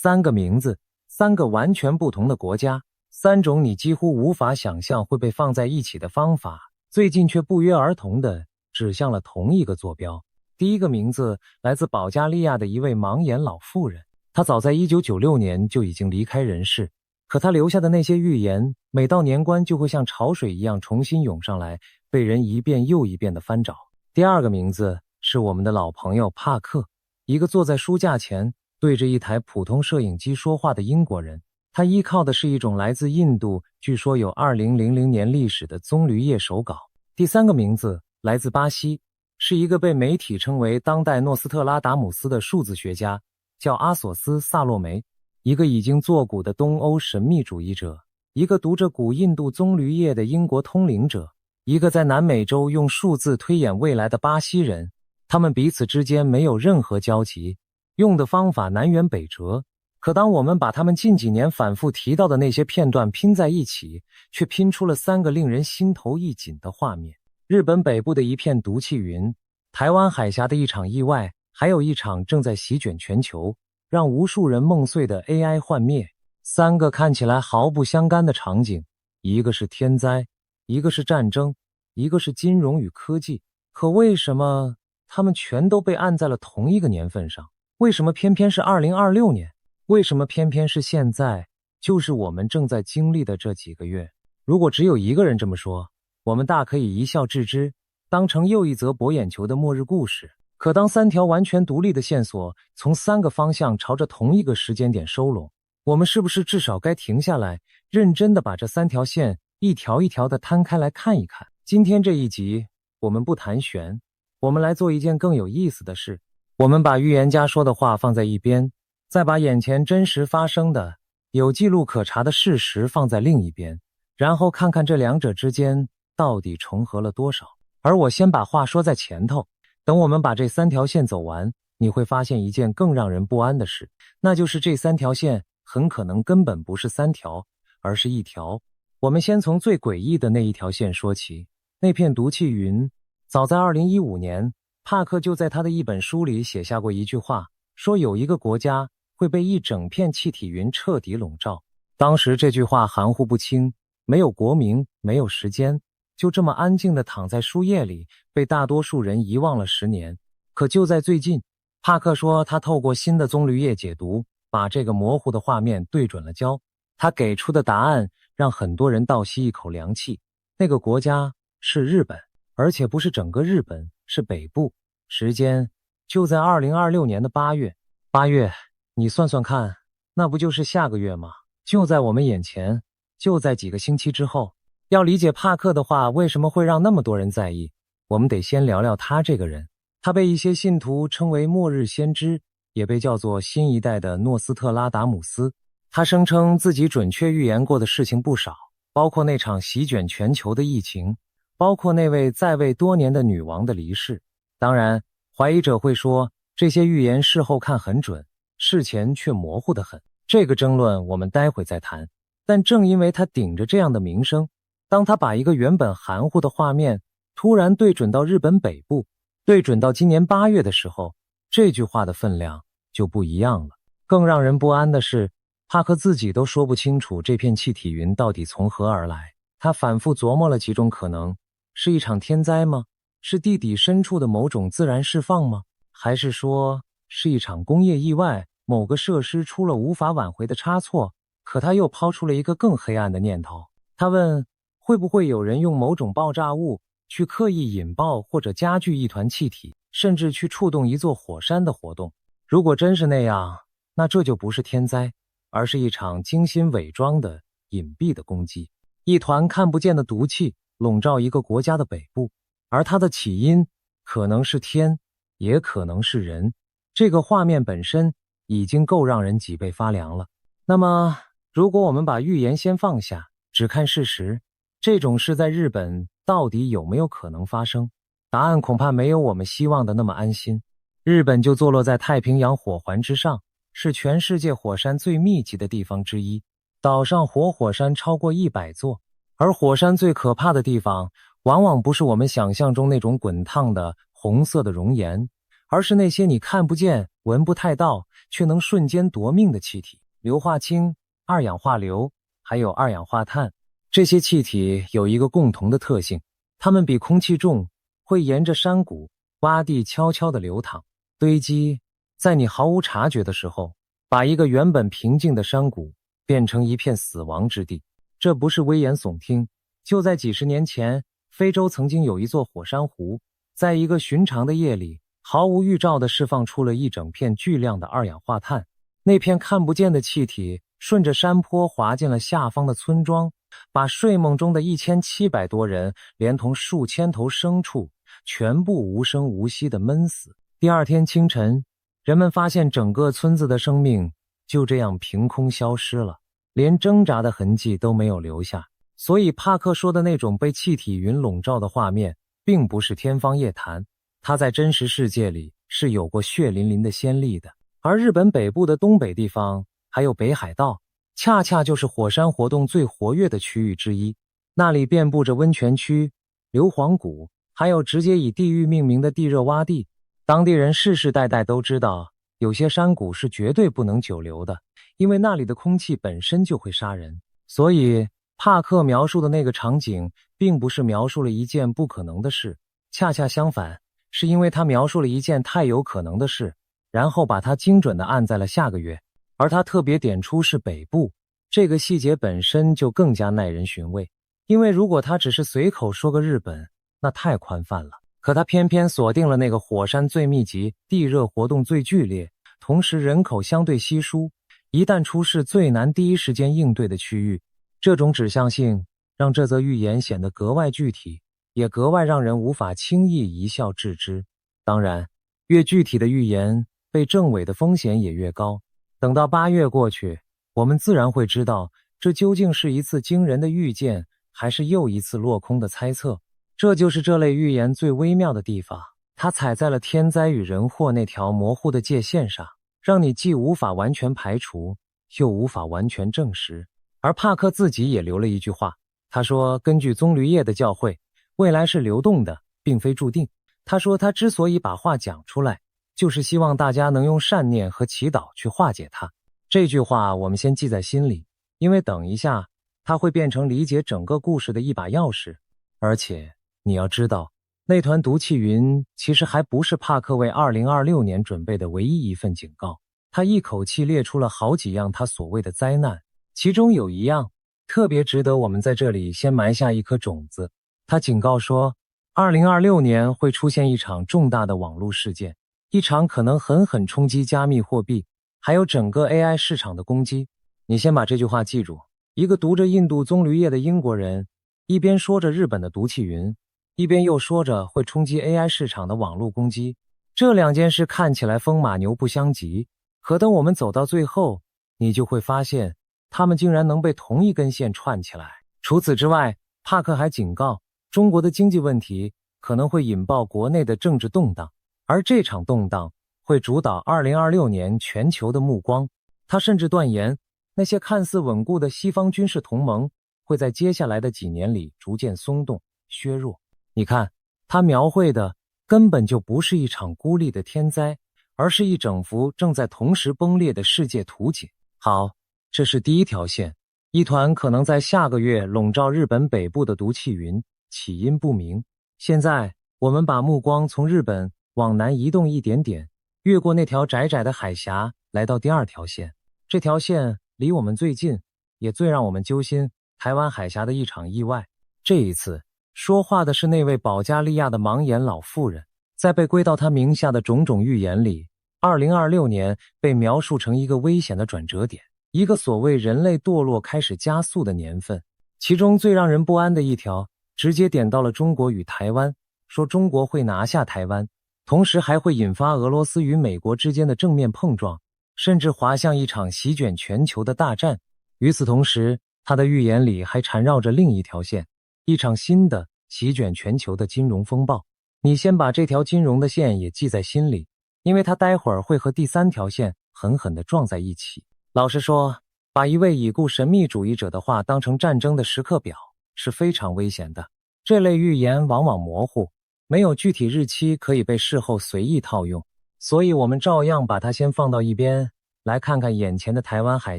三个名字，三个完全不同的国家，三种你几乎无法想象会被放在一起的方法，最近却不约而同地指向了同一个坐标。第一个名字来自保加利亚的一位盲眼老妇人，她早在1996年就已经离开人世，可她留下的那些预言，每到年关就会像潮水一样重新涌上来，被人一遍又一遍地翻找。第二个名字是我们的老朋友帕克，一个坐在书架前对着一台普通摄影机说话的英国人。他依靠的是一种来自印度，据说有2000年历史的棕榈叶手稿。第三个名字来自巴西，是一个被媒体称为当代诺斯特拉达姆斯的数字学家，叫阿索斯·萨洛梅，一个已经作古的东欧神秘主义者，一个读着古印度棕榈叶的英国通灵者，一个在南美洲用数字推演未来的巴西人。他们彼此之间没有任何交集，用的方法南辕北辙。可当我们把他们近几年反复提到的那些片段拼在一起，却拼出了三个令人心头一紧的画面：日本北部的一片毒气云，台湾海峡的一场意外，还有一场正在席卷全球，让无数人梦碎的 AI 幻灭。三个看起来毫不相干的场景，一个是天灾，一个是战争，一个是金融与科技。可为什么他们全都被按在了同一个年份上？为什么偏偏是2026年？为什么偏偏是现在，就是我们正在经历的这几个月？如果只有一个人这么说，我们大可以一笑置之，当成又一则博眼球的末日故事。可当三条完全独立的线索从三个方向朝着同一个时间点收拢，我们是不是至少该停下来，认真地把这三条线一条一条地摊开来看一看？今天这一集，我们不谈玄，我们来做一件更有意思的事。我们把预言家说的话放在一边，再把眼前真实发生的、有记录可查的事实放在另一边，然后看看这两者之间到底重合了多少。而我先把话说在前头，等我们把这三条线走完，你会发现一件更让人不安的事，那就是这三条线很可能根本不是三条，而是一条。我们先从最诡异的那一条线说起，那片毒气云。早在2015年，帕克就在他的一本书里写下过一句话，说有一个国家会被一整片气体云彻底笼罩。当时这句话含糊不清，没有国名，没有时间，就这么安静地躺在书页里，被大多数人遗忘了10年。可就在最近，帕克说他透过新的棕榈叶解读，把这个模糊的画面对准了焦。他给出的答案让很多人倒吸一口凉气。那个国家是日本，而且不是整个日本，是北部。时间就在2026年的8月。8月，你算算看，那不就是下个月吗？就在我们眼前，就在几个星期之后。要理解帕克的话为什么会让那么多人在意，我们得先聊聊他这个人。他被一些信徒称为末日先知，也被叫做新一代的诺斯特拉达姆斯。他声称自己准确预言过的事情不少，包括那场席卷全球的疫情，包括那位在位多年的女王的离世。当然，怀疑者会说这些预言事后看很准，事前却模糊得很。这个争论我们待会再谈。但正因为他顶着这样的名声，当他把一个原本含糊的画面突然对准到日本北部，对准到今年8月的时候，这句话的分量就不一样了。更让人不安的是，帕克自己都说不清楚这片气体云到底从何而来。他反复琢磨了几种可能，是一场天灾吗？是地底深处的某种自然释放吗？还是说是一场工业意外，某个设施出了无法挽回的差错？可他又抛出了一个更黑暗的念头。他问，会不会有人用某种爆炸物去刻意引爆或者加剧一团气体，甚至去触动一座火山的活动？如果真是那样，那这就不是天灾，而是一场精心伪装的隐蔽的攻击。一团看不见的毒气笼罩一个国家的北部，而它的起因可能是天，也可能是人。这个画面本身已经够让人脊背发凉了。那么，如果我们把预言先放下，只看事实，这种事在日本到底有没有可能发生？答案恐怕没有我们希望的那么安心。日本就坐落在太平洋火环之上，是全世界火山最密集的地方之一。岛上活火山超过100座，而火山最可怕的地方，往往不是我们想象中那种滚烫的红色的熔岩，而是那些你看不见、闻不太到，却能瞬间夺命的气体：硫化氢、二氧化硫，还有二氧化碳。这些气体有一个共同的特性，它们比空气重，会沿着山谷、洼地悄悄地流淌，堆积，在你毫无察觉的时候，把一个原本平静的山谷变成一片死亡之地。这不是危言耸听，就在几十年前，非洲曾经有一座火山湖，在一个寻常的夜里，毫无预兆地释放出了一整片巨量的二氧化碳。那片看不见的气体顺着山坡滑进了下方的村庄，把睡梦中的1700多人连同数千头牲畜全部无声无息地闷死。第二天清晨，人们发现整个村子的生命就这样凭空消失了，连挣扎的痕迹都没有留下。所以帕克说的那种被气体云笼罩的画面并不是天方夜谭，它在真实世界里是有过血淋淋的先例的。而日本北部的东北地方还有北海道，恰恰就是火山活动最活跃的区域之一，那里遍布着温泉区、硫磺谷，还有直接以地域命名的地热洼地。当地人世世代代都知道，有些山谷是绝对不能久留的，因为那里的空气本身就会杀人。所以帕克描述的那个场景并不是描述了一件不可能的事，恰恰相反，是因为他描述了一件太有可能的事，然后把它精准地按在了下个月。而他特别点出是北部，这个细节本身就更加耐人寻味，因为如果他只是随口说个日本，那太宽泛了。可他偏偏锁定了那个火山最密集、地热活动最剧烈，同时人口相对稀疏，一旦出事最难第一时间应对的区域。这种指向性让这则预言显得格外具体，也格外让人无法轻易一笑置之。当然，越具体的预言被证伪的风险也越高。等到8月过去，我们自然会知道，这究竟是一次惊人的预见，还是又一次落空的猜测。这就是这类预言最微妙的地方，它踩在了天灾与人祸那条模糊的界限上，让你既无法完全排除，又无法完全证实。而帕克自己也留了一句话，他说，根据棕榈叶的教诲，未来是流动的，并非注定。他说他之所以把话讲出来，就是希望大家能用善念和祈祷去化解它。这句话我们先记在心里，因为等一下它会变成理解整个故事的一把钥匙。而且你要知道，那团毒气云其实还不是帕克为2026年准备的唯一一份警告，他一口气列出了好几样他所谓的灾难，其中有一样特别值得我们在这里先埋下一颗种子。他警告说，2026年会出现一场重大的网络事件，一场可能狠狠冲击加密货币还有整个 AI 市场的攻击。你先把这句话记住。一个读着印度棕榈叶的英国人，一边说着日本的毒气云，一边又说着会冲击 AI 市场的网络攻击。这两件事看起来风马牛不相及，可等我们走到最后，你就会发现他们竟然能被同一根线串起来。除此之外，帕克还警告，中国的经济问题可能会引爆国内的政治动荡，而这场动荡会主导2026年全球的目光。他甚至断言，那些看似稳固的西方军事同盟会在接下来的几年里逐渐松动、削弱。你看，他描绘的根本就不是一场孤立的天灾，而是一整幅正在同时崩裂的世界图景。好，这是第一条线，一团可能在下个月笼罩日本北部的毒气云，起因不明。现在我们把目光从日本往南移动一点点，越过那条窄窄的海峡，来到第二条线。这条线离我们最近，也最让我们揪心，台湾海峡的一场意外。这一次说话的是那位保加利亚的盲眼老妇人，在被归到她名下的种种预言里，2026年被描述成一个危险的转折点，一个所谓人类堕落开始加速的年份。其中最让人不安的一条，直接点到了中国与台湾，说中国会拿下台湾，同时还会引发俄罗斯与美国之间的正面碰撞，甚至滑向一场席卷全球的大战。与此同时，他的预言里还缠绕着另一条线，一场新的席卷全球的金融风暴。你先把这条金融的线也记在心里，因为它待会儿会和第三条线狠狠地撞在一起。老实说，把一位已故神秘主义者的话当成战争的时刻表是非常危险的。这类预言往往模糊，没有具体日期可以被事后随意套用，所以我们照样把它先放到一边，来看看眼前的台湾海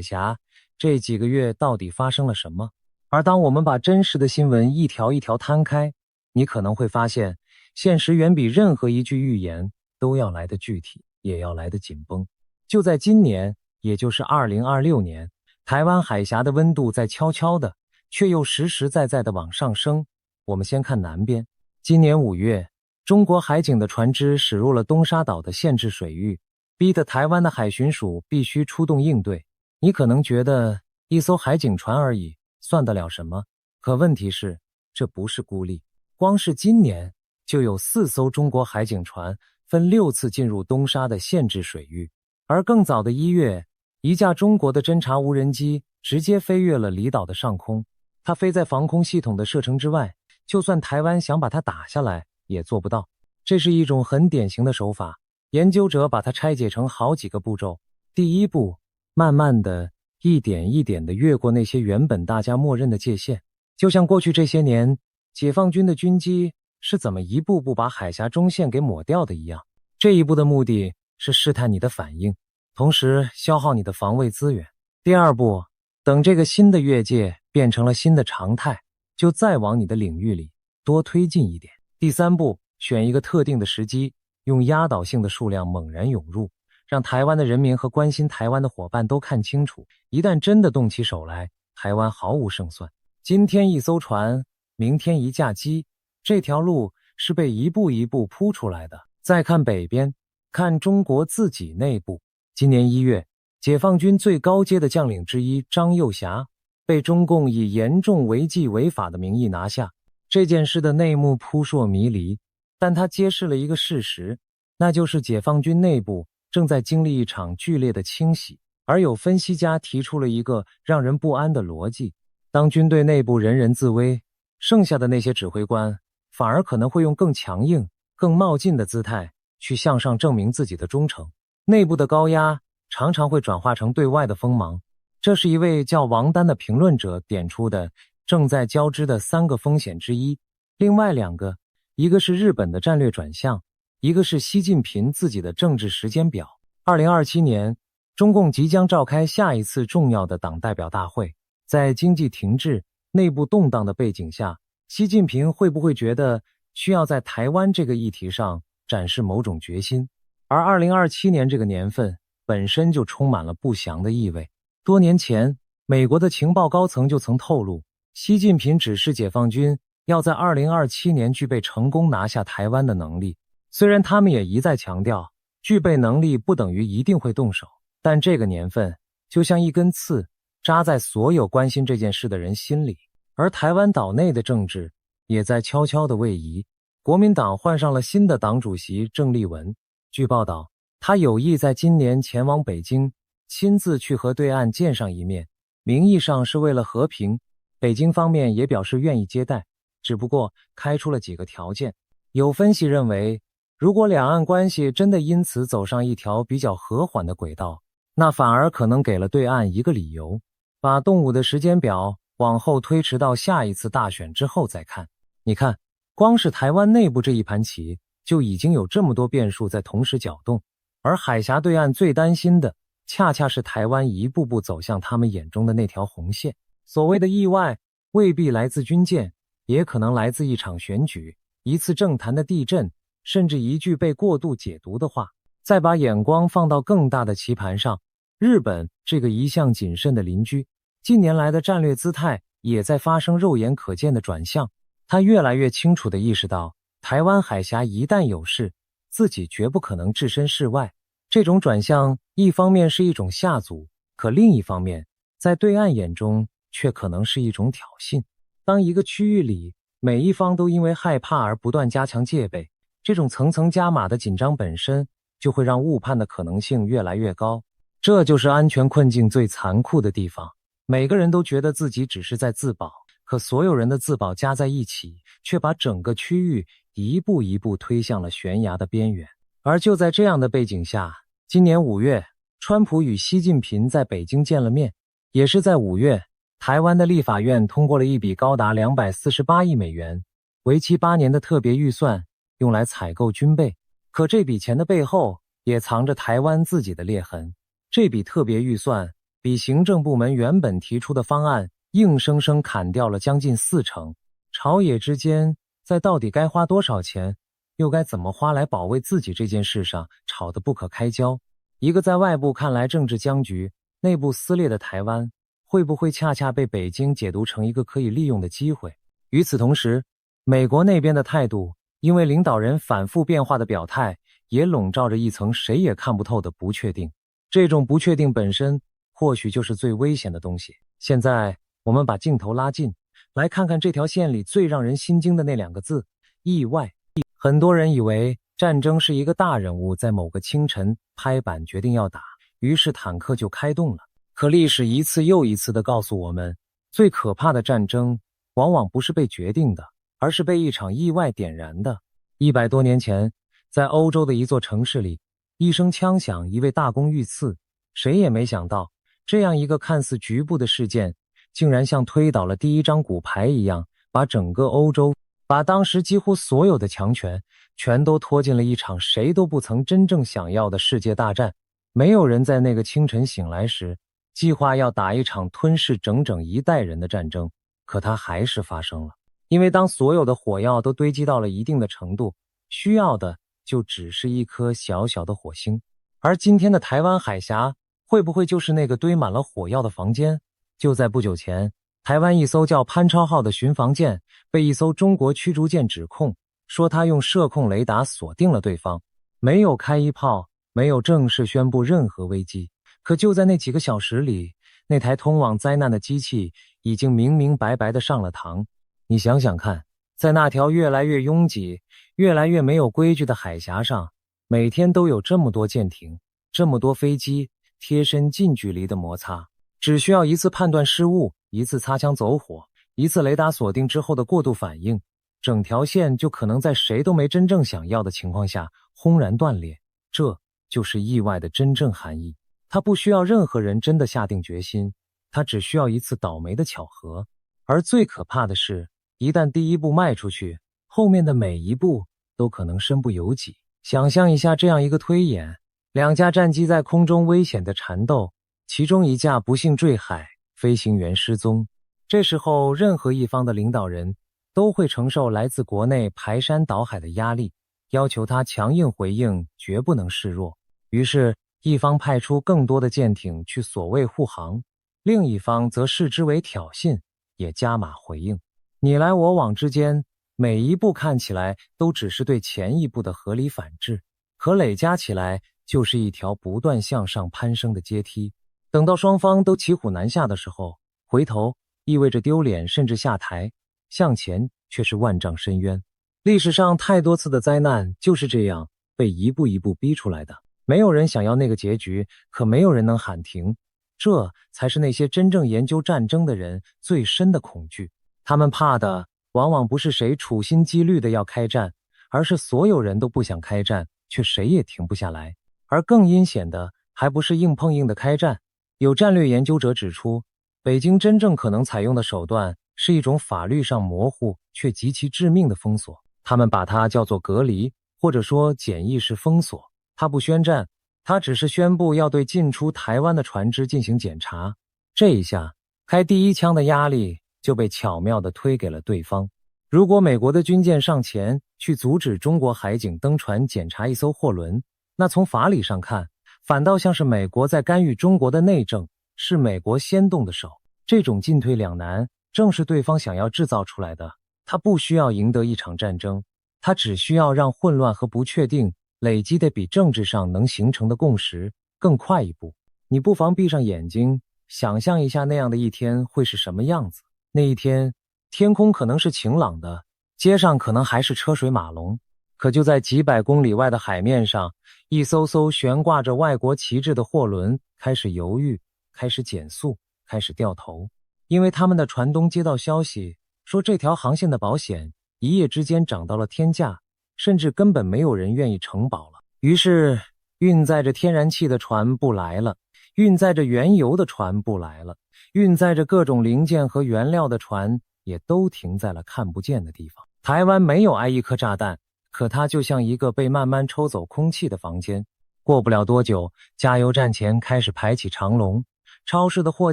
峡这几个月到底发生了什么。而当我们把真实的新闻一条一条摊开，你可能会发现，现实远比任何一句预言都要来得具体，也要来得紧绷。就在今年，也就是2026年，台湾海峡的温度在悄悄的，却又实实在在的往上升。我们先看南边，今年5月，中国海警的船只驶入了东沙岛的限制水域，逼得台湾的海巡署必须出动应对。你可能觉得一艘海警船而已，算得了什么？可问题是，这不是孤立。光是今年就有4艘中国海警船分6次进入东沙的限制水域，而更早的1月，一架中国的侦察无人机直接飞越了离岛的上空，它飞在防空系统的射程之外，就算台湾想把它打下来也做不到。这是一种很典型的手法，研究者把它拆解成好几个步骤。第一步，慢慢的一点一点的越过那些原本大家默认的界限，就像过去这些年解放军的军机是怎么一步步把海峡中线给抹掉的一样。这一步的目的是试探你的反应，同时消耗你的防卫资源。第二步，等这个新的越界变成了新的常态，就再往你的领域里多推进一点。第三步，选一个特定的时机，用压倒性的数量猛然涌入，让台湾的人民和关心台湾的伙伴都看清楚，一旦真的动起手来，台湾毫无胜算。今天一艘船，明天一架机，这条路是被一步一步铺出来的。再看北边，看中国自己内部。今年1月，解放军最高阶的将领之一张又侠被中共以严重违纪违法的名义拿下。这件事的内幕扑朔迷离，但它揭示了一个事实，那就是解放军内部正在经历一场剧烈的清洗。而有分析家提出了一个让人不安的逻辑：当军队内部人人自危，剩下的那些指挥官反而可能会用更强硬、更冒进的姿态去向上证明自己的忠诚。内部的高压常常会转化成对外的锋芒。这是一位叫王丹的评论者点出的正在交织的3个风险之一。另外2个，一个是日本的战略转向，一个是习近平自己的政治时间表。2027年，中共即将召开下一次重要的党代表大会。在经济停滞、内部动荡的背景下，习近平会不会觉得需要在台湾这个议题上展示某种决心？而2027年这个年份本身就充满了不祥的意味。多年前，美国的情报高层就曾透露，习近平指示解放军要在2027年具备成功拿下台湾的能力。虽然他们也一再强调，具备能力不等于一定会动手，但这个年份就像一根刺扎在所有关心这件事的人心里。而台湾岛内的政治也在悄悄地位移。国民党换上了新的党主席郑丽文，据报道，他有意在今年前往北京，亲自去和对岸见上一面，名义上是为了和平，北京方面也表示愿意接待，只不过开出了几个条件。有分析认为，如果两岸关系真的因此走上一条比较和缓的轨道，那反而可能给了对岸一个理由，把动武的时间表往后推迟到下一次大选之后再看。你看，光是台湾内部这一盘棋就已经有这么多变数在同时搅动，而海峡对岸最担心的恰恰是台湾一步步走向他们眼中的那条红线。所谓的意外未必来自军舰，也可能来自一场选举，一次政坛的地震，甚至一句被过度解读的话。再把眼光放到更大的棋盘上，日本这个一向谨慎的邻居，近年来的战略姿态也在发生肉眼可见的转向。他越来越清楚地意识到，台湾海峡一旦有事，自己绝不可能置身事外。这种转向一方面是一种下阻，可另一方面，在对岸眼中却可能是一种挑衅。当一个区域里每一方都因为害怕而不断加强戒备，这种层层加码的紧张本身就会让误判的可能性越来越高。这就是安全困境最残酷的地方。每个人都觉得自己只是在自保，可所有人的自保加在一起，却把整个区域一步一步推向了悬崖的边缘。而就在这样的背景下，今年5月，川普与习近平在北京见了面。也是在5月，台湾的立法院通过了一笔高达248亿美元，为期8年的特别预算，用来采购军备。可这笔钱的背后也藏着台湾自己的裂痕。这笔特别预算比行政部门原本提出的方案硬生生砍掉了将近40%。朝野之间在到底该花多少钱，又该怎么花来保卫自己这件事上吵得不可开交。一个在外部看来政治僵局、内部撕裂的台湾，会不会恰恰被北京解读成一个可以利用的机会？与此同时，美国那边的态度，因为领导人反复变化的表态，也笼罩着一层谁也看不透的不确定。这种不确定本身，或许就是最危险的东西。现在，我们把镜头拉近，来看看这条线里最让人心惊的那2个字：意外。很多人以为战争是一个大人物在某个清晨拍板决定要打，于是坦克就开动了。可历史一次又一次地告诉我们，最可怕的战争往往不是被决定的，而是被一场意外点燃的。100多年前，在欧洲的一座城市里，一声枪响，一位大公遇刺。谁也没想到，这样一个看似局部的事件，竟然像推倒了第一张骨牌一样，把整个欧洲，把当时几乎所有的强权全都拖进了一场谁都不曾真正想要的世界大战。没有人在那个清晨醒来时计划要打一场吞噬整整一代人的战争，可它还是发生了。因为当所有的火药都堆积到了一定的程度，需要的就只是一颗小小的火星。而今天的台湾海峡，会不会就是那个堆满了火药的房间？就在不久前，台湾一艘叫潘超号的巡防舰被一艘中国驱逐舰指控，说他用射控雷达锁定了对方，没有开一炮，没有正式宣布任何危机。可就在那几个小时里，那台通往灾难的机器已经明明白白地上了膛。你想想看，在那条越来越拥挤、越来越没有规矩的海峡上，每天都有这么多舰艇、这么多飞机贴身近距离的摩擦。只需要一次判断失误，一次擦枪走火，一次雷达锁定之后的过度反应，整条线就可能在谁都没真正想要的情况下轰然断裂。这就是意外的真正含义。它不需要任何人真的下定决心，它只需要一次倒霉的巧合。而最可怕的是，一旦第一步迈出去，后面的每一步都可能身不由己。想象一下这样一个推演：2架战机在空中危险的缠斗，其中一架不幸坠海，飞行员失踪。这时候，任何一方的领导人都会承受来自国内排山倒海的压力，要求他强硬回应，绝不能示弱。于是，一方派出更多的舰艇去所谓护航，另一方则视之为挑衅，也加码回应。你来我往之间，每一步看起来都只是对前一步的合理反制，可累加起来就是一条不断向上攀升的阶梯。等到双方都骑虎难下的时候，回头意味着丢脸甚至下台，向前却是万丈深渊。历史上太多次的灾难就是这样被一步一步逼出来的。没有人想要那个结局，可没有人能喊停。这才是那些真正研究战争的人最深的恐惧。他们怕的往往不是谁处心积虑的要开战，而是所有人都不想开战，却谁也停不下来。而更阴险的还不是硬碰硬的开战。有战略研究者指出，北京真正可能采用的手段是一种法律上模糊却极其致命的封锁，他们把它叫做隔离，或者说简易式封锁。他不宣战，他只是宣布要对进出台湾的船只进行检查。这一下，开第一枪的压力就被巧妙地推给了对方。如果美国的军舰上前去阻止中国海警登船检查一艘货轮，那从法理上看，反倒像是美国在干预中国的内政，是美国先动的手。这种进退两难，正是对方想要制造出来的。他不需要赢得一场战争，他只需要让混乱和不确定累积的比政治上能形成的共识更快一步。你不妨闭上眼睛，想象一下那样的一天会是什么样子。那一天，天空可能是晴朗的，街上可能还是车水马龙，可就在几百公里外的海面上，一艘艘悬挂着外国旗帜的货轮开始犹豫，开始减速，开始掉头。因为他们的船东接到消息，说这条航线的保险一夜之间涨到了天价，甚至根本没有人愿意承保了。于是运载着天然气的船不来了，运载着原油的船不来了，运载着各种零件和原料的船也都停在了看不见的地方。台湾没有挨一颗炸弹，可它就像一个被慢慢抽走空气的房间。过不了多久，加油站前开始排起长龙，超市的货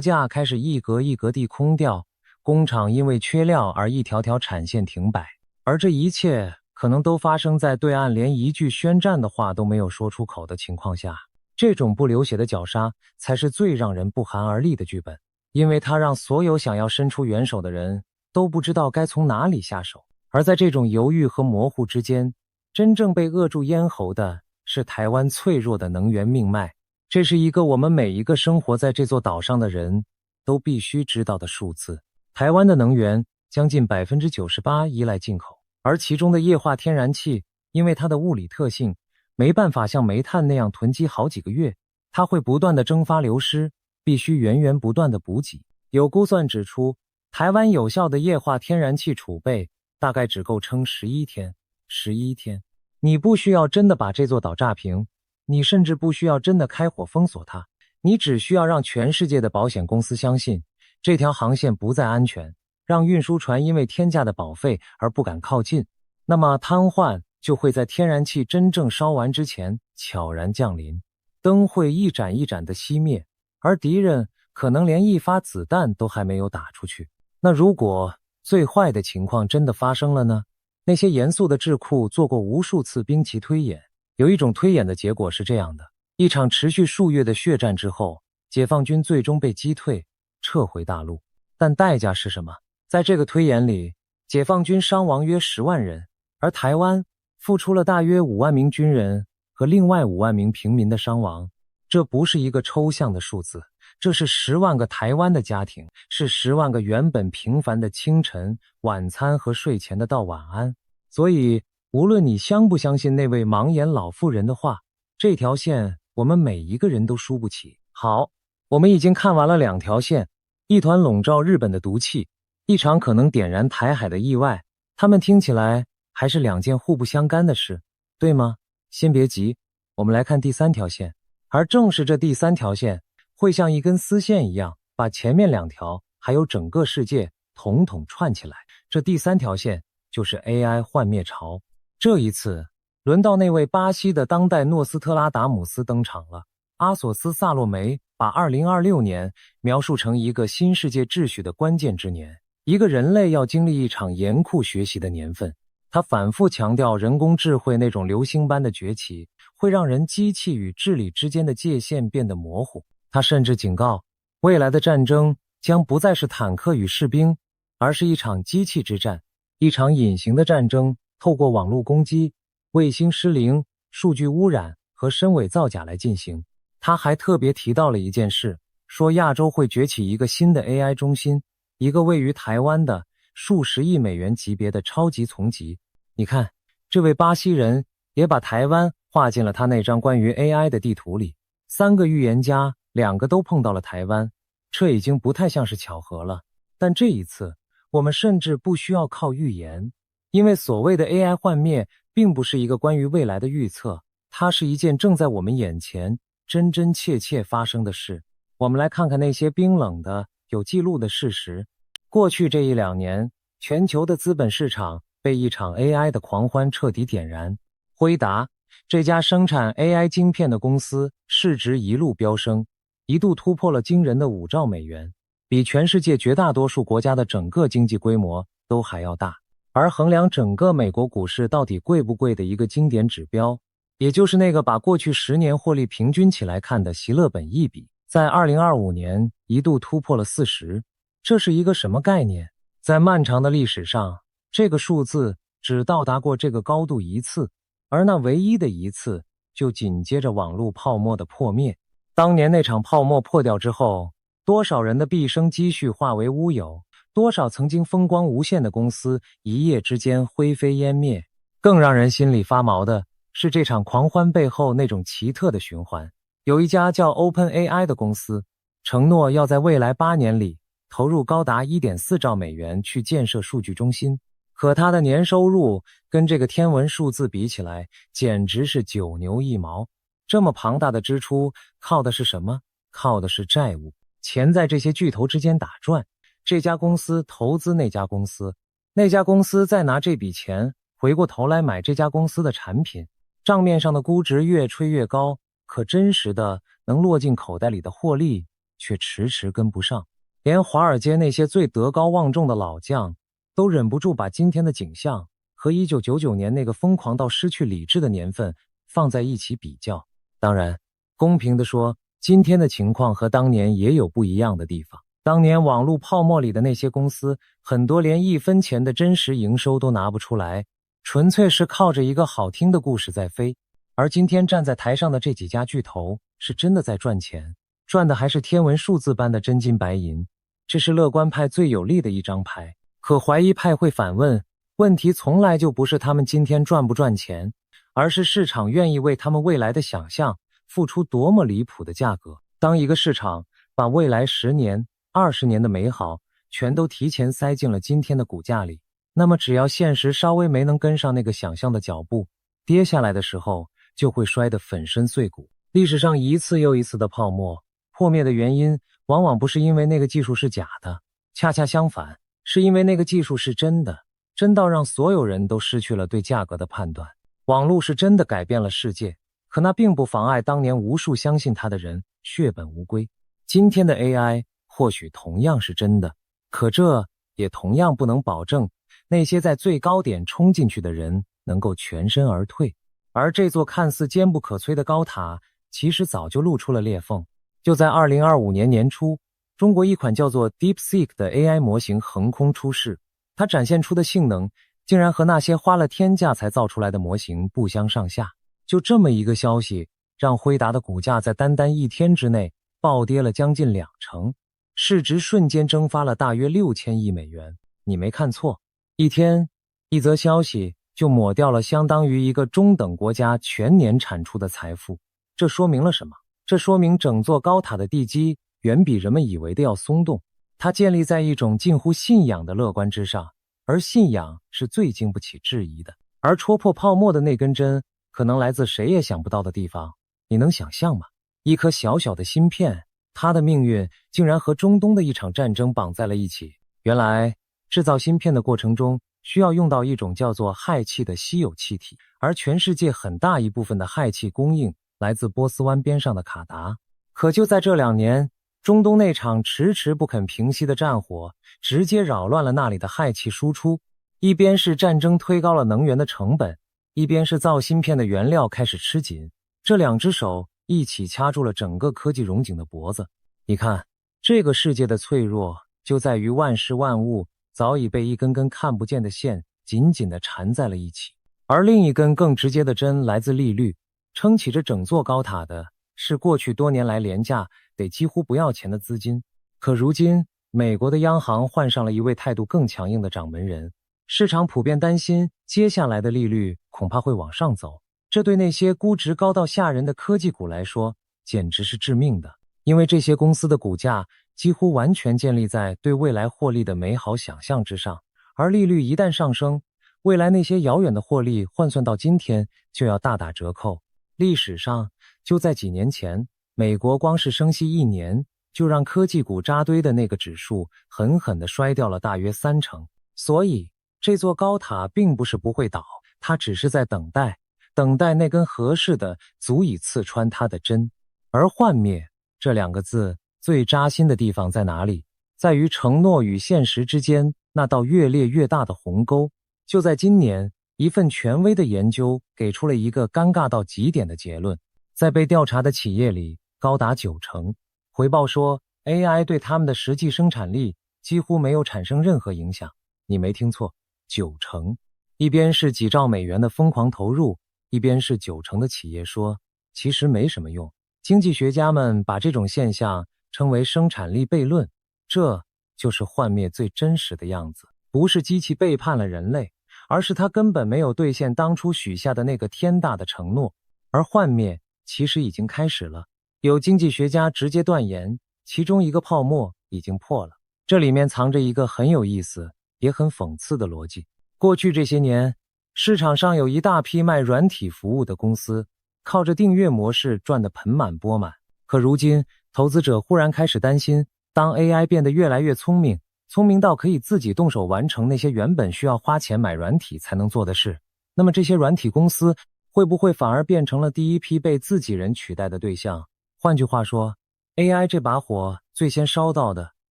架开始一格一格地空掉，工厂因为缺料而一条条产线停摆。而这一切可能都发生在对岸连一句宣战的话都没有说出口的情况下。这种不流血的绞杀才是最让人不寒而栗的剧本，因为它让所有想要伸出援手的人都不知道该从哪里下手。而在这种犹豫和模糊之间，真正被扼住咽喉的是台湾脆弱的能源命脉。这是一个我们每一个生活在这座岛上的人都必须知道的数字。台湾的能源将近 98% 依赖进口，而其中的液化天然气因为它的物理特性没办法像煤炭那样囤积好几个月，它会不断的蒸发流失，必须源源不断的补给。有估算指出，台湾有效的液化天然气储备大概只够撑11天。11天，你不需要真的把这座岛炸平，你甚至不需要真的开火封锁它，你只需要让全世界的保险公司相信这条航线不再安全，让运输船因为天价的保费而不敢靠近，那么瘫痪就会在天然气真正烧完之前悄然降临，灯会一盏一盏的熄灭，而敌人可能连一发子弹都还没有打出去。那如果最坏的情况真的发生了呢？那些严肃的智库做过无数次兵棋推演，有一种推演的结果是这样的：一场持续数月的血战之后，解放军最终被击退，撤回大陆。但代价是什么？在这个推演里，解放军伤亡约10万人，而台湾付出了大约5万名军人和另外5万名平民的伤亡。这不是一个抽象的数字，这是10万个台湾的家庭，是10万个原本平凡的清晨、晚餐和睡前的道晚安。所以，无论你相不相信那位盲眼老妇人的话，这条线我们每一个人都输不起。好，我们已经看完了2条线，一团笼罩日本的毒气，一场可能点燃台海的意外，它们听起来还是2件互不相干的事，对吗？先别急，我们来看第3条线。而正是这第3条线会像一根丝线一样，把前面2条还有整个世界统统串起来。这第3条线就是 AI 幻灭潮。这一次轮到那位巴西的当代诺斯特拉达姆斯登场了。阿索斯·萨洛梅把2026年描述成一个新世界秩序的关键之年，一个人类要经历一场严酷学习的年份。他反复强调人工智慧那种流星般的崛起会让人机器与治理之间的界限变得模糊。他甚至警告，未来的战争将不再是坦克与士兵，而是一场机器之战，一场隐形的战争，透过网络攻击、卫星失灵、数据污染和深伪造假来进行。他还特别提到了一件事，说亚洲会崛起一个新的 AI 中心，一个位于台湾的数十亿美元级别的超级丛集。你看，这位巴西人也把台湾划进了他那张关于 AI 的地图里。3个预言家，2个都碰到了台湾，这已经不太像是巧合了。但这一次，我们甚至不需要靠预言，因为所谓的 AI 幻灭并不是一个关于未来的预测，它是一件正在我们眼前真真切切发生的事。我们来看看那些冰冷的、有记录的事实。过去这1-2年，全球的资本市场被一场 AI 的狂欢彻底点燃。辉达这家生产 AI 晶片的公司市值一路飙升，一度突破了惊人的5兆美元，比全世界绝大多数国家的整个经济规模都还要大。而衡量整个美国股市到底贵不贵的一个经典指标，也就是那个把过去10年获利平均起来看的席勒本益比，在2025年一度突破了40。这是一个什么概念？在漫长的历史上，这个数字只到达过这个高度一次，而那唯一的一次就紧接着网络泡沫的破灭。当年那场泡沫破掉之后，多少人的毕生积蓄化为乌有，多少曾经风光无限的公司一夜之间灰飞烟灭。更让人心里发毛的是这场狂欢背后那种奇特的循环。有一家叫 OpenAI 的公司承诺要在未来8年里投入高达 1.4 兆美元去建设数据中心，可它的年收入跟这个天文数字比起来简直是九牛一毛。这么庞大的支出靠的是什么？靠的是债务。钱在这些巨头之间打转，这家公司投资那家公司，那家公司再拿这笔钱回过头来买这家公司的产品，账面上的估值越吹越高，可真实的能落进口袋里的获利却迟迟跟不上。连华尔街那些最德高望重的老将都忍不住把今天的景象和1999年那个疯狂到失去理智的年份放在一起比较。当然，公平地说，今天的情况和当年也有不一样的地方。当年网络泡沫里的那些公司，很多连1分钱的真实营收都拿不出来，纯粹是靠着一个好听的故事在飞。而今天站在台上的这几家巨头，是真的在赚钱，赚的还是天文数字般的真金白银。这是乐观派最有利的一张牌。可怀疑派会反问，问题从来就不是他们今天赚不赚钱，而是市场愿意为他们未来的想象付出多么离谱的价格。当一个市场把未来10年、20年的美好全都提前塞进了今天的股价里，那么只要现实稍微没能跟上那个想象的脚步，跌下来的时候就会摔得粉身碎骨。历史上一次又一次的泡沫破灭的原因，往往不是因为那个技术是假的，恰恰相反，是因为那个技术是真的，真到让所有人都失去了对价格的判断。网络是真的改变了世界，可那并不妨碍当年无数相信它的人血本无归。今天的 AI 或许同样是真的，可这也同样不能保证那些在最高点冲进去的人能够全身而退。而这座看似坚不可摧的高塔，其实早就露出了裂缝。就在2025年年初，中国一款叫做 DeepSeek 的 AI 模型横空出世，它展现出的性能竟然和那些花了天价才造出来的模型不相上下。就这么一个消息，让辉达的股价在单单1天之内暴跌了将近20%，市值瞬间蒸发了大约6000亿美元。你没看错，1天一则消息就抹掉了相当于一个中等国家全年产出的财富。这说明了什么？这说明整座高塔的地基远比人们以为的要松动，它建立在一种近乎信仰的乐观之上，而信仰是最经不起质疑的。而戳破泡沫的那根针，可能来自谁也想不到的地方。你能想象吗？一颗小小的芯片，它的命运竟然和中东的一场战争绑在了一起。原来，制造芯片的过程中，需要用到一种叫做氦气的稀有气体，而全世界很大一部分的氦气供应来自波斯湾边上的卡达。可就在这2年，中东那场迟迟不肯平息的战火，直接扰乱了那里的氦气输出。一边是战争推高了能源的成本，一边是造芯片的原料开始吃紧，这2只手一起掐住了整个科技荣景的脖子。你看，这个世界的脆弱就在于万事万物早已被一根根看不见的线紧紧地缠在了一起，而另一根更直接的针来自利率。撑起这整座高塔的是过去多年来廉价得几乎不要钱的资金。可如今，美国的央行换上了一位态度更强硬的掌门人，市场普遍担心接下来的利率恐怕会往上走。这对那些估值高到吓人的科技股来说，简直是致命的，因为这些公司的股价几乎完全建立在对未来获利的美好想象之上，而利率一旦上升，未来那些遥远的获利换算到今天就要大打折扣。历史上，就在几年前，美国光是升息1年，就让科技股扎堆的那个指数狠狠地摔掉了大约30%。所以，这座高塔并不是不会倒，它只是在等待那根合适的足以刺穿它的针。而幻灭这2个字最扎心的地方在哪里？在于承诺与现实之间那道越裂越大的鸿沟。就在今年，一份权威的研究给出了一个尴尬到极点的结论。在被调查的企业里，高达90%回报说 AI 对他们的实际生产力几乎没有产生任何影响。你没听错，90%。一边是几兆美元的疯狂投入，一边是90%的企业说其实没什么用。经济学家们把这种现象称为生产力悖论，这就是幻灭最真实的样子。不是机器背叛了人类，而是它根本没有兑现当初许下的那个天大的承诺。而幻灭其实已经开始了，有经济学家直接断言，其中一个泡沫已经破了。这里面藏着一个很有意思也很讽刺的逻辑。过去这些年，市场上有一大批卖软体服务的公司，靠着订阅模式赚得盆满钵满。可如今，投资者忽然开始担心，当 AI 变得越来越聪明到可以自己动手完成那些原本需要花钱买软体才能做的事，那么这些软体公司会不会反而变成了第一批被自己人取代的对象？换句话说， AI 这把火最先烧到的，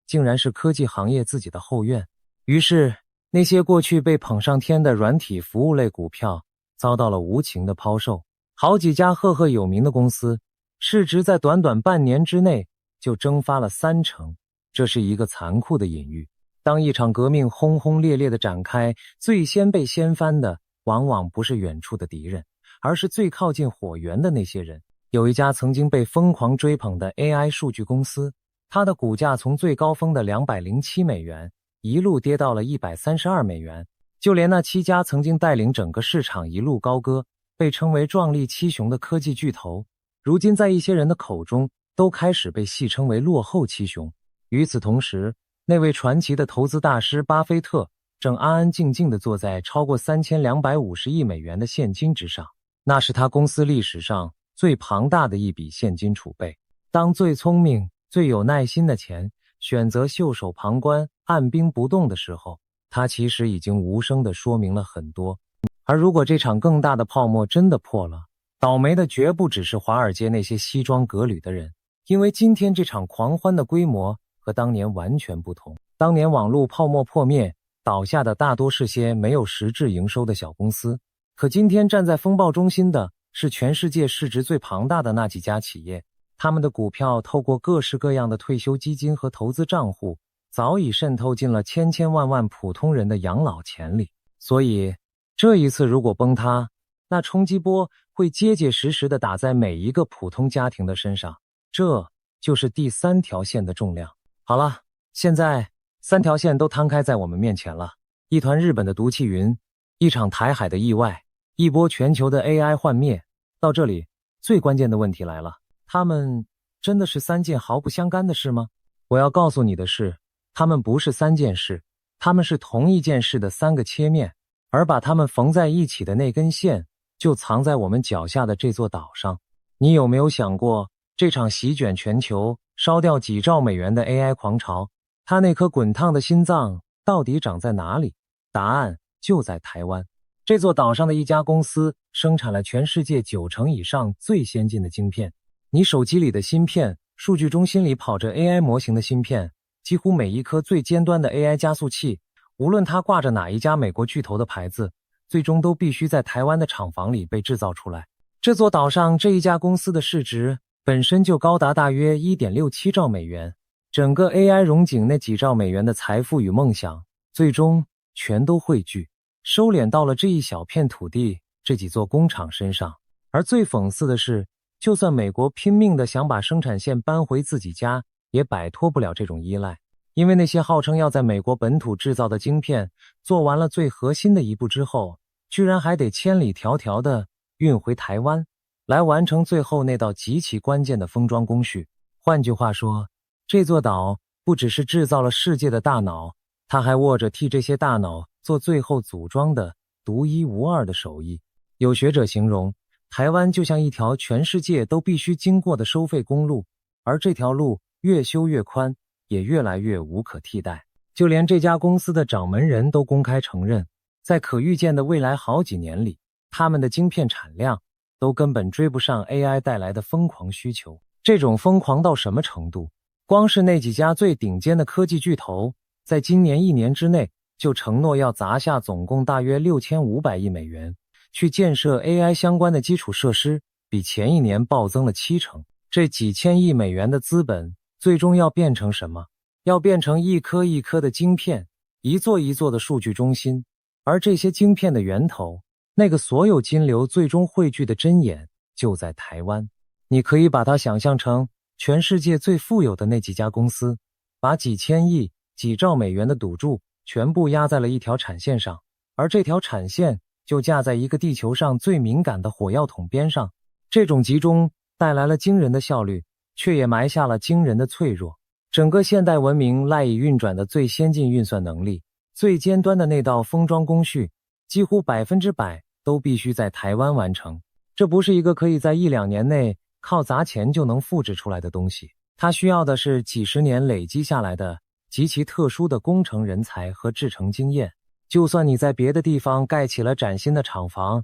竟然是科技行业自己的后院。于是，那些过去被捧上天的软体服务类股票，遭到了无情的抛售。好几家赫赫有名的公司，市值在短短半年之内就蒸发了30%。这是一个残酷的隐喻。当一场革命轰轰烈烈的展开，最先被掀翻的，往往不是远处的敌人，而是最靠近火源的那些人。有一家曾经被疯狂追捧的 AI 数据公司，它的股价从最高峰的207美元，一路跌到了132美元。就连那7家曾经带领整个市场一路高歌，被称为壮丽七雄的科技巨头，如今在一些人的口中，都开始被戏称为落后七雄。与此同时，那位传奇的投资大师巴菲特正安安静静地坐在超过3250亿美元的现金之上，那是他公司历史上最庞大的一笔现金储备。当最聪明、最有耐心的钱选择袖手旁观、按兵不动的时候，他其实已经无声地说明了很多。而如果这场更大的泡沫真的破了，倒霉的绝不只是华尔街那些西装革履的人，因为今天这场狂欢的规模和当年完全不同。当年网络泡沫破灭，倒下的大多是些没有实质营收的小公司，可今天站在风暴中心的是全世界市值最庞大的那几家企业，他们的股票透过各式各样的退休基金和投资账户，早已渗透进了千千万万普通人的养老钱里。所以这一次如果崩塌，那冲击波会结结实实地打在每一个普通家庭的身上，这就是第3条线的重量。好了，现在3条线都摊开在我们面前了。一团日本的毒气云，一场台海的意外，一波全球的 AI 幻灭。到这里，最关键的问题来了，他们真的是3件毫不相干的事吗？我要告诉你的是，他们不是3件事，他们是同一件事的3个切面，而把它们缝在一起的那根线，就藏在我们脚下的这座岛上。你有没有想过，这场席卷全球、烧掉几兆美元的 AI 狂潮，它那颗滚烫的心脏到底长在哪里？答案就在台湾。这座岛上的一家公司生产了全世界90%以上最先进的晶片。你手机里的芯片，数据中心里跑着 AI 模型的芯片，几乎每一颗最尖端的 AI 加速器，无论它挂着哪一家美国巨头的牌子，最终都必须在台湾的厂房里被制造出来。这座岛上这一家公司的市值本身就高达大约 1.67 兆美元，整个 AI 荣景那几兆美元的财富与梦想，最终全都汇聚，收敛到了这一小片土地、这几座工厂身上。而最讽刺的是，就算美国拼命地想把生产线搬回自己家，也摆脱不了这种依赖。因为那些号称要在美国本土制造的晶片，做完了最核心的一步之后，居然还得千里迢迢地运回台湾，来完成最后那道极其关键的封装工序。换句话说，这座岛不只是制造了世界的大脑，它还握着替这些大脑做最后组装的独一无二的手艺。有学者形容，台湾就像一条全世界都必须经过的收费公路，而这条路越修越宽，也越来越无可替代。就连这家公司的掌门人都公开承认，在可预见的未来好几年里，他们的晶片产量都根本追不上 AI 带来的疯狂需求。这种疯狂到什么程度？光是那几家最顶尖的科技巨头，在今年1年之内就承诺要砸下总共大约6500亿美元，去建设 AI 相关的基础设施，比前一年暴增了70%。这几千亿美元的资本，最终要变成什么？要变成一颗一颗的晶片，一座一座的数据中心。而这些晶片的源头，那个所有金流最终汇聚的针眼，就在台湾。你可以把它想象成全世界最富有的那几家公司，把几千亿、几兆美元的赌注全部压在了一条产线上，而这条产线就架在一个地球上最敏感的火药桶边上。这种集中带来了惊人的效率，却也埋下了惊人的脆弱。整个现代文明赖以运转的最先进运算能力，最尖端的那道封装工序，几乎100%都必须在台湾完成。这不是一个可以在1-2年内靠砸钱就能复制出来的东西，它需要的是几十年累积下来的极其特殊的工程人才和制程经验。就算你在别的地方盖起了崭新的厂房，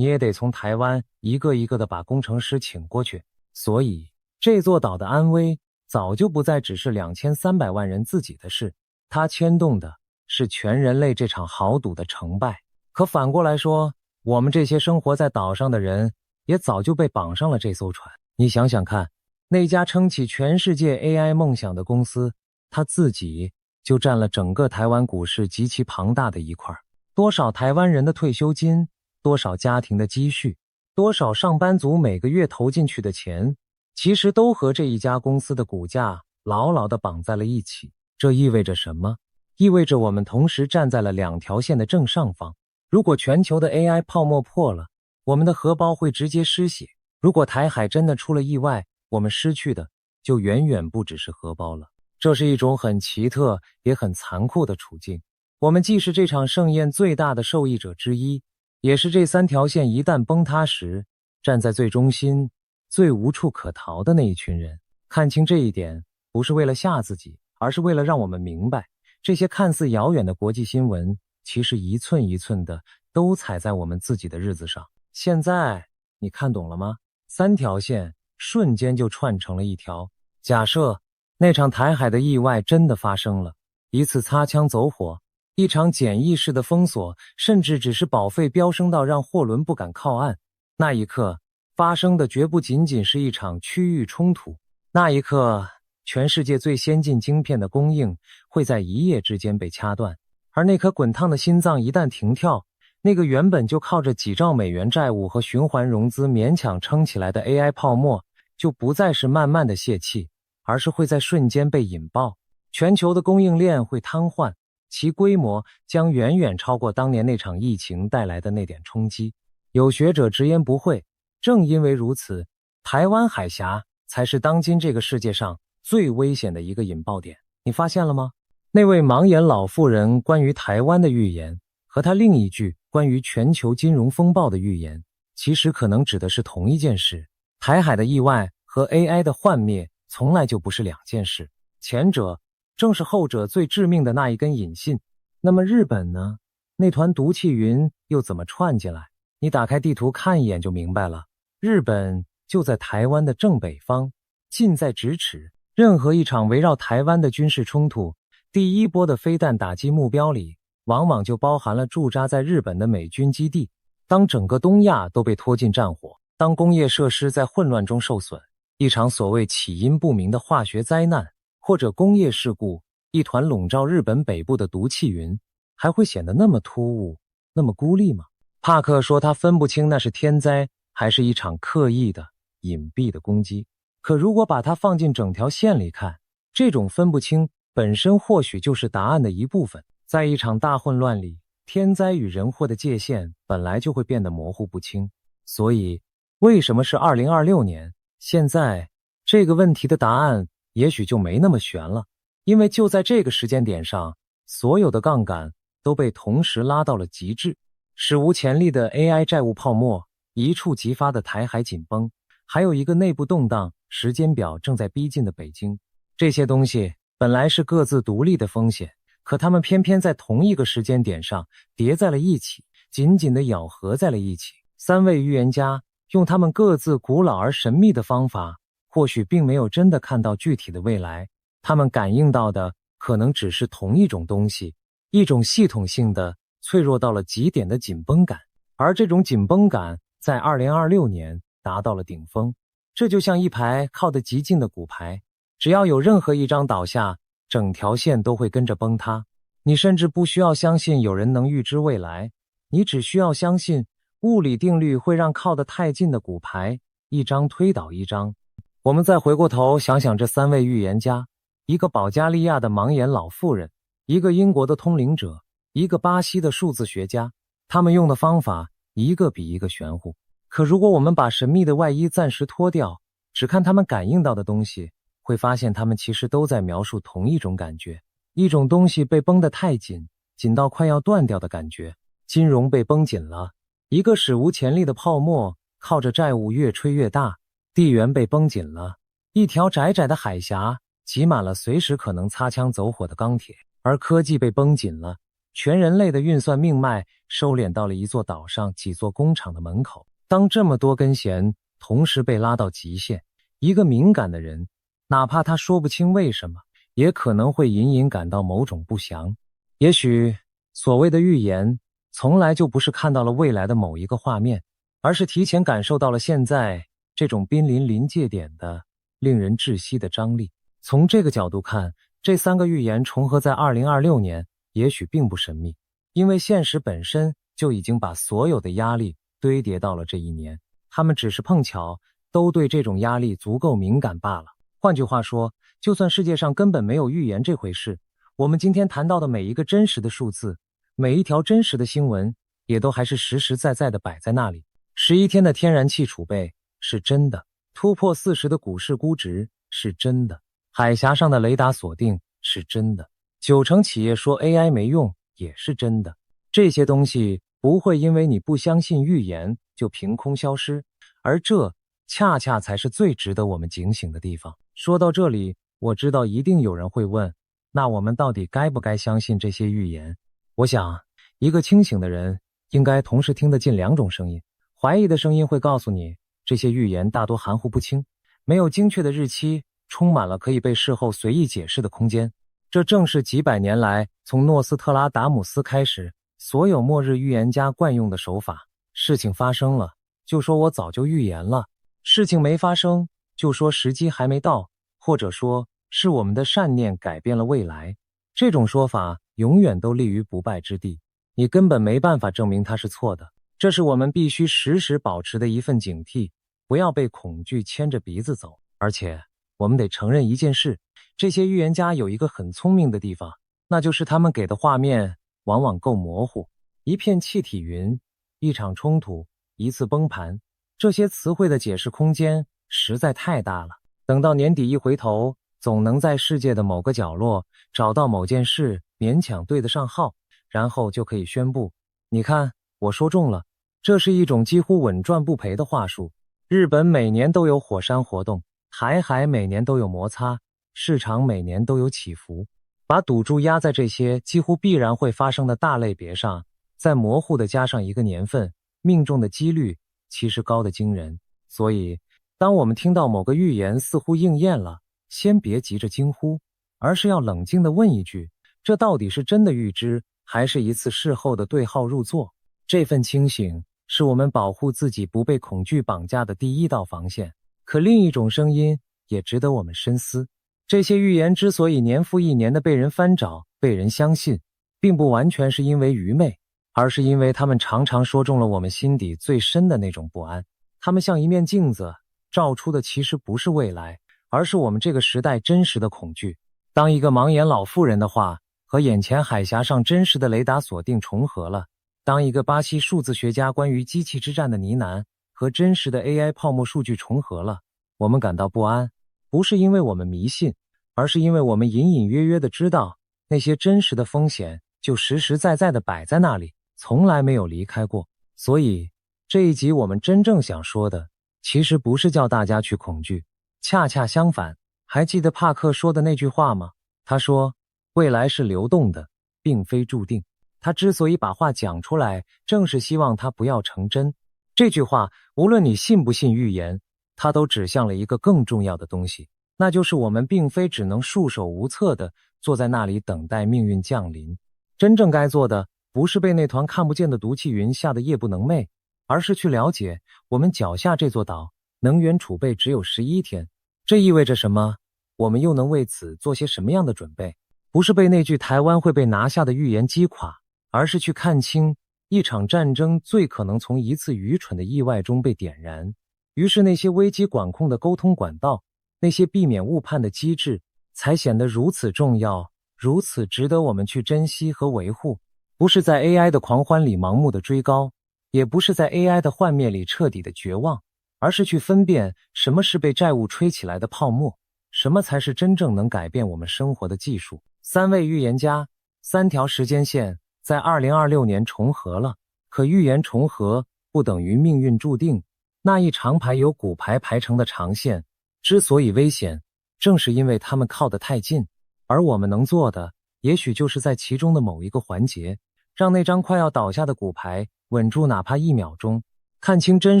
你也得从台湾一个一个的把工程师请过去。所以这座岛的安危早就不再只是2300万人自己的事，它牵动的是全人类这场豪赌的成败。可反过来说，我们这些生活在岛上的人也早就被绑上了这艘船。你想想看，那家撑起全世界 AI 梦想的公司，它自己就占了整个台湾股市极其庞大的一块。多少台湾人的退休金，多少家庭的积蓄，多少上班族每个月投进去的钱，其实都和这一家公司的股价牢牢地绑在了一起。这意味着什么？意味着我们同时站在了两条线的正上方。如果全球的 AI 泡沫破了，我们的荷包会直接失血；如果台海真的出了意外，我们失去的就远远不只是荷包了。这是一种很奇特也很残酷的处境。我们既是这场盛宴最大的受益者之一，也是这三条线一旦崩塌时站在最中心、最无处可逃的那一群人。看清这一点，不是为了吓自己，而是为了让我们明白，这些看似遥远的国际新闻其实一寸一寸的都踩在我们自己的日子上。现在你看懂了吗？三条线瞬间就串成了一条。假设那场台海的意外真的发生了，一次擦枪走火，一场简易式的封锁，甚至只是保费飙升到让货轮不敢靠岸，那一刻发生的绝不仅仅是一场区域冲突，那一刻全世界最先进晶片的供应会在一夜之间被掐断。而那颗滚烫的心脏一旦停跳，那个原本就靠着几兆美元债务和循环融资勉强撑起来的 AI 泡沫，就不再是慢慢的泄气，而是会在瞬间被引爆。全球的供应链会瘫痪，其规模将远远超过当年那场疫情带来的那点冲击。有学者直言不讳，正因为如此，台湾海峡才是当今这个世界上最危险的一个引爆点。你发现了吗？那位盲眼老妇人关于台湾的预言和她另一句关于全球金融风暴的预言，其实可能指的是同一件事。台海的意外和 AI 的幻灭从来就不是两件事，前者正是后者最致命的那一根引信。那么日本呢？那团毒气云又怎么串进来？你打开地图看一眼就明白了。日本就在台湾的正北方，近在咫尺。任何一场围绕台湾的军事冲突，第一波的飞弹打击目标里往往就包含了驻扎在日本的美军基地。当整个东亚都被拖进战火，当工业设施在混乱中受损，一场所谓起因不明的化学灾难或者工业事故，一团笼罩日本北部的毒气云，还会显得那么突兀，那么孤立吗？帕克说他分不清那是天灾还是一场刻意的隐蔽的攻击。可如果把它放进整条线里看，这种分不清本身或许就是答案的一部分。在一场大混乱里，天灾与人祸的界限本来就会变得模糊不清。所以为什么是2026年？现在这个问题的答案也许就没那么悬了，因为就在这个时间点上，所有的杠杆都被同时拉到了极致。史无前例的 AI 债务泡沫，一触即发的台海紧绷，还有一个内部动荡时间表正在逼近的北京。这些东西本来是各自独立的风险，可它们偏偏在同一个时间点上叠在了一起，紧紧地咬合在了一起。三位预言家用他们各自古老而神秘的方法，或许并没有真的看到具体的未来，他们感应到的可能只是同一种东西，一种系统性的脆弱到了极点的紧绷感。而这种紧绷感在2026年达到了顶峰。这就像一排靠得极近的骨牌，只要有任何一张倒下，整条线都会跟着崩塌。你甚至不需要相信有人能预知未来，你只需要相信物理定律会让靠得太近的骨牌一张推倒一张。我们再回过头想想这三位预言家，一个保加利亚的盲眼老妇人，一个英国的通灵者，一个巴西的数字学家，他们用的方法一个比一个玄乎。可如果我们把神秘的外衣暂时脱掉，只看他们感应到的东西，会发现他们其实都在描述同一种感觉，一种东西被绷得太紧，紧到快要断掉的感觉。金融被绷紧了，一个史无前例的泡沫靠着债务越吹越大，地缘被绷紧了，一条窄窄的海峡挤满了随时可能擦枪走火的钢铁，而科技被绷紧了，全人类的运算命脉收敛到了一座岛上几座工厂的门口。当这么多根弦同时被拉到极限，一个敏感的人，哪怕他说不清为什么，也可能会隐隐感到某种不祥。也许所谓的预言从来就不是看到了未来的某一个画面，而是提前感受到了现在这种濒临临界点的令人窒息的张力。从这个角度看，这3个预言重合在2026年也许并不神秘，因为现实本身就已经把所有的压力堆叠到了这一年，他们只是碰巧都对这种压力足够敏感罢了。换句话说，就算世界上根本没有预言这回事，我们今天谈到的每一个真实的数字，每一条真实的新闻，也都还是实实在在的摆在那里。11天的天然气储备是真的，突破40的股市估值是真的，海峡上的雷达锁定是真的，90%企业说 AI 没用也是真的。这些东西不会因为你不相信预言就凭空消失，而这恰恰才是最值得我们警醒的地方。说到这里，我知道一定有人会问，那我们到底该不该相信这些预言？我想，一个清醒的人应该同时听得进2种声音。怀疑的声音会告诉你，这些预言大多含糊不清，没有精确的日期，充满了可以被事后随意解释的空间。这正是几百年来从诺斯特拉达姆斯开始，所有末日预言家惯用的手法。事情发生了，就说我早就预言了；事情没发生，就说时机还没到，或者说是我们的善念改变了未来。这种说法永远都立于不败之地，你根本没办法证明它是错的。这是我们必须时时保持的一份警惕，不要被恐惧牵着鼻子走。而且我们得承认一件事，这些预言家有一个很聪明的地方，那就是他们给的画面往往够模糊。一片气体云，一场冲突，一次崩盘，这些词汇的解释空间实在太大了。等到年底一回头，总能在世界的某个角落找到某件事勉强对得上号，然后就可以宣布，你看，我说中了。这是一种几乎稳赚不赔的话术。日本每年都有火山活动，台海每年都有摩擦，市场每年都有起伏。把赌注压在这些几乎必然会发生的大类别上，再模糊的加上一个年份，命中的几率其实高得惊人。所以当我们听到某个预言似乎应验了，先别急着惊呼，而是要冷静地问一句，这到底是真的预知，还是一次事后的对号入座？这份清醒是我们保护自己不被恐惧绑架的第一道防线。可另一种声音也值得我们深思，这些预言之所以年复一年的被人翻找，被人相信，并不完全是因为愚昧，而是因为他们常常说中了我们心底最深的那种不安。他们像一面镜子，照出的其实不是未来，而是我们这个时代真实的恐惧。当一个盲眼老妇人的话和眼前海峡上真实的雷达锁定重合了，当一个巴西数字学家关于机器之战的呢喃和真实的 AI 泡沫数据重合了，我们感到不安，不是因为我们迷信，而是因为我们隐隐约约地知道，那些真实的风险就实实在在地摆在那里，从来没有离开过。所以这一集我们真正想说的，其实不是叫大家去恐惧，恰恰相反。还记得帕克说的那句话吗？他说，未来是流动的，并非注定。他之所以把话讲出来，正是希望它不要成真。这句话，无论你信不信预言，它都指向了一个更重要的东西，那就是我们并非只能束手无策地坐在那里等待命运降临。真正该做的，不是被那团看不见的毒气云吓得夜不能寐，而是去了解我们脚下这座岛能源储备只有11天。这意味着什么？我们又能为此做些什么样的准备？不是被那句台湾会被拿下的预言击垮，而是去看清一场战争最可能从一次愚蠢的意外中被点燃。于是那些危机管控的沟通管道，那些避免误判的机制，才显得如此重要，如此值得我们去珍惜和维护。不是在 AI 的狂欢里盲目的追高，也不是在 AI 的幻灭里彻底的绝望，而是去分辨什么是被债务吹起来的泡沫，什么才是真正能改变我们生活的技术。3位预言家，3条时间线在2026年重合了，可预言重合不等于命运注定。那一长排由骨牌排成的长线之所以危险，正是因为他们靠得太近，而我们能做的也许就是在其中的某一个环节，让那张快要倒下的骨牌稳住哪怕1秒钟，看清真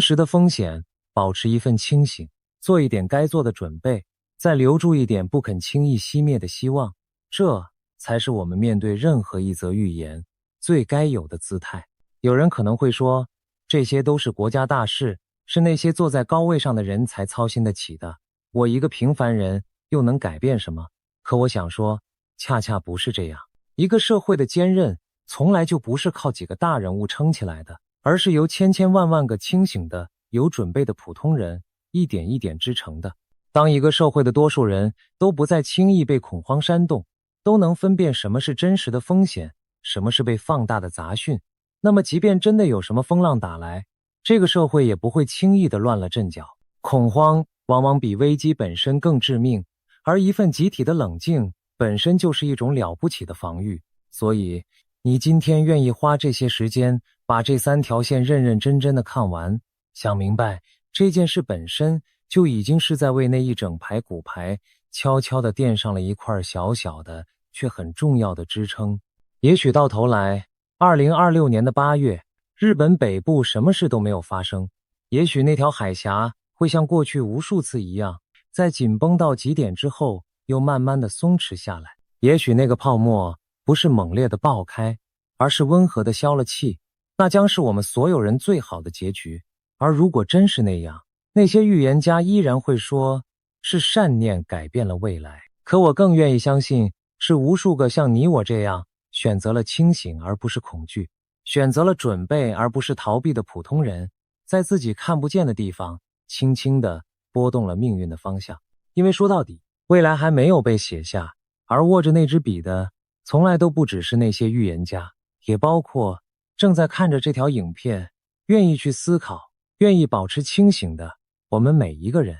实的风险，保持一份清醒，做一点该做的准备，再留住一点不肯轻易熄灭的希望，这才是我们面对任何一则预言最该有的姿态。有人可能会说，这些都是国家大事，是那些坐在高位上的人才操心得起的，我一个平凡人又能改变什么？可我想说，恰恰不是这样。一个社会的坚韧，从来就不是靠几个大人物撑起来的，而是由千千万万个清醒的、有准备的普通人一点一点织成的。当一个社会的多数人都不再轻易被恐慌煽动，都能分辨什么是真实的风险，什么是被放大的杂讯，那么即便真的有什么风浪打来，这个社会也不会轻易地乱了阵脚。恐慌往往比危机本身更致命，而一份集体的冷静本身就是一种了不起的防御。所以你今天愿意花这些时间把这3条线认认真真的看完，想明白这件事本身就已经是在为那一整排骨牌悄悄地垫上了一块小小的却很重要的支撑。也许到头来2026年的8月，日本北部什么事都没有发生，也许那条海峡会像过去无数次一样，在紧绷到极点之后又慢慢的松弛下来，也许那个泡沫不是猛烈的爆开，而是温和的消了气，那将是我们所有人最好的结局。而如果真是那样，那些预言家依然会说是善念改变了未来。可我更愿意相信，是无数个像你我这样选择了清醒而不是恐惧，选择了准备而不是逃避的普通人，在自己看不见的地方轻轻地拨动了命运的方向。因为说到底，未来还没有被写下，而握着那支笔的从来都不只是那些预言家，也包括正在看着这条影片，愿意去思考，愿意保持清醒的我们每一个人。